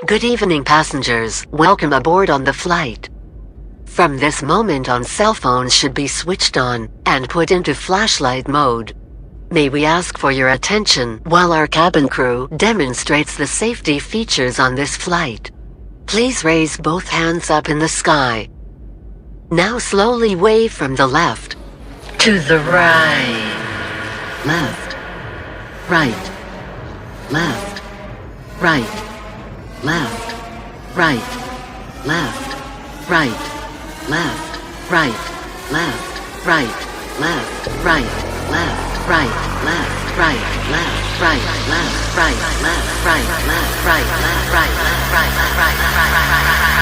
Good evening, passengers. Welcome aboard on the flight. From this moment on, cell phones should be switched on and put into flashlight mode. May we ask for your attention while our cabin crew demonstrates the safety features on this flight. Please raise both hands up in the sky. Now slowly wave from the left to the right. Left, right, left, right, left, right, left, right, left, right, left, right, left, right, left, right, left, right, left, right, left, right, left, right, left, right, left, right, left, right, left, right, left, right.